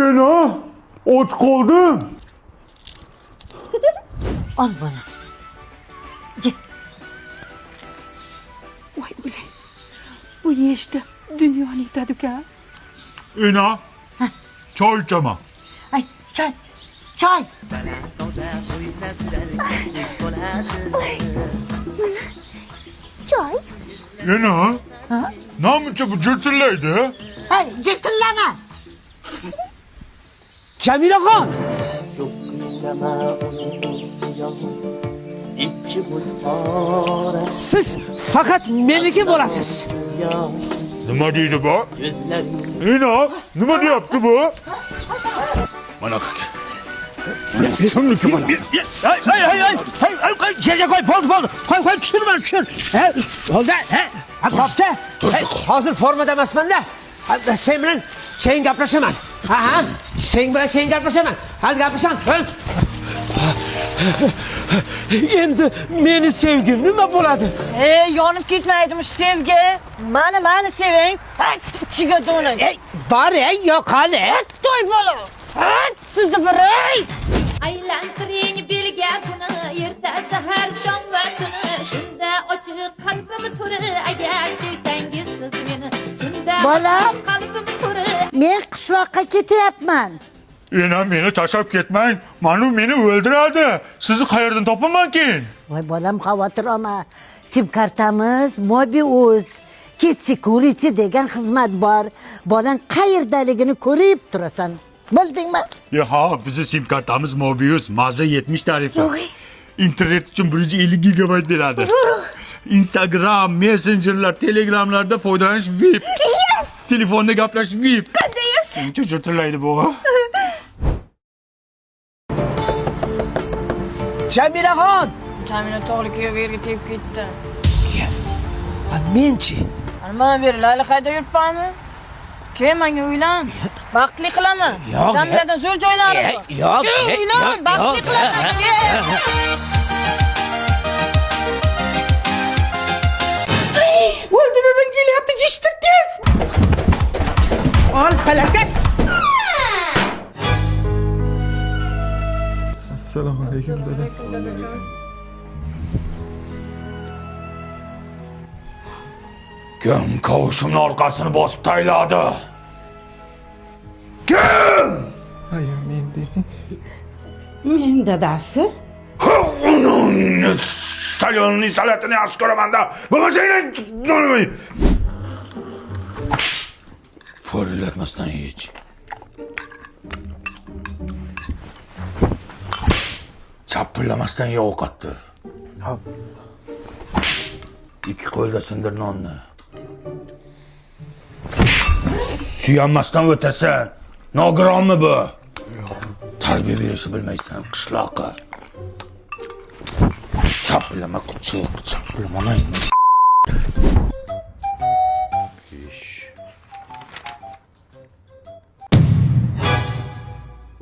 Ana, aç kaldım. Al bana. Gel. Voy o'lay. Bu yeyishda dunyoni yetadi-ku. Ana, çay içemem. Ay çay. Çay. Çay. Ana, ne yapınca bu cırtırlaydı? Ay cırtırlama. Jamila Xon, siz faqat meniki bo'lasiz. Nima deydi bu? Ana, nima deyapti bu? Mana Şunluk bana. Hey, yerga qo'y, bo'ldi. Qo'y, tushirma. Bo'ldi. Bo'pti. Hozir formada emasman-da. Sen bilan keyin gaplashaman. Aha, sen bilan keyin gaplashaman. Hali gapirsan. Endi meni sevgim nima bo'ladi? Yonib ketmaydimiş sevgi. Mani seving. Ichiga do'ning. Bor, yo'qoli. To'y bola. Sizni biray. Aylantiring belgasini ertasi har shom va kuni shunda ochiq qalbim turi agar sevsangiz siz meni shunda Bolam. qalbim turi Men qishloqqa ketyapman. Ana beni tashlab ketmang. Manu beni o'ldiradi. Sizni qayerdan topaman keyin? Voy bolam xavotir olma. Sim kartamiz Mobius. Kit Security degan xizmat bor. Bolang qayerdaligini ko'rib turasan. Bildingmi? Ha, bizi sim kartamiz Mobius. Maza 70 tarifi. İnternet için 150 GB beradi. Instagram, Messenger'lar, Telegram'larda foydalanish VIP. Telefonda gaplash VIP. Shuncha jırtırlaydi bu. Jamila Xon, Jamila to'g'ri kuyov yerga tegib ketdi. menchi. Mana bir Layla qayda yuribmanmi? Keyin menga uylan. Baxtli qilaman. Yo'q. Jamiladan zo'r joylari bor. Yo'q. Uylan, baxtli qilaman. O'ldidan kelyapti, jishtir tez. Ol, halakat. Assalomu alaykum dada. Kim kavuşumun arkasını bosib tayladi? Kim? Hayır, men değil. Men dadasi. Salyonun salatini yaxshi ko'raman-da. Bo'lmasang, forillatmasdan hech. Chapillamasdan ye ovqatni. Hop. Ikki qo'lda sindir nonni. Suyanmasdan o'tasan. Nogironmi bu? Tarbiya berishni bilmaysan, qishloqqa. Chapillama kuchuk, chapillamang.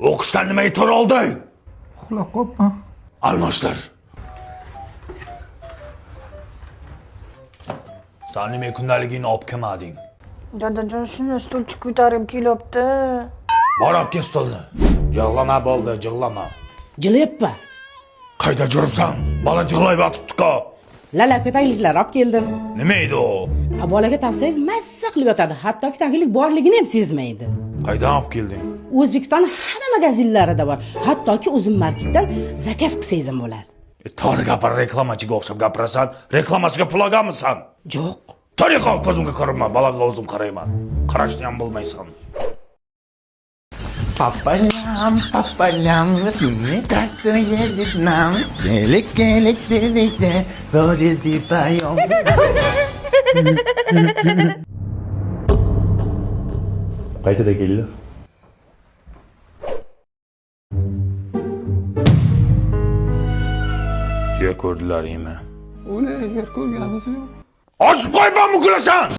O'qishdan nimaga to'r olding? Uxlab qolibman. Almashtir. Sen nima kundaligini olib kelmading? Dadajon shuni stulchi ko'tarib kelyapti. Bor olib kel stolni. Yig'lama bo'ldi, jig'lama. Jilyapman. Qayda juribsan? Bola jig'layib yotibdi-ku. Lala ko'takliklar olib keldim. Nima edi u? Bolaga taqsangiz mazza qilib yotadi. Hattoki taglik borligini ham sezmaydi. Qaydan olib kelding? O'zbekiston hamma magazinlarida bor. Hattoki o'zim marketdan zakaz qilsangiz ham bo'ladi. To'g'ri gapir, reklamachiga o'xshab gapirasan. Reklamasiga pul olganmisan? Yo'q. Tariqa ko'zimga ko'rinma, bolaga o'zim qarayman. Qarashni ham bilmaysan. Papalam, seni taktını yedirtmem. Gelik dedikte, dozildi payom. Qaytada keldi? Tuya ko'rdilar yemi. Uni yer ko'rganimiz yo'q. Ochib qo'yman, bu kulasan!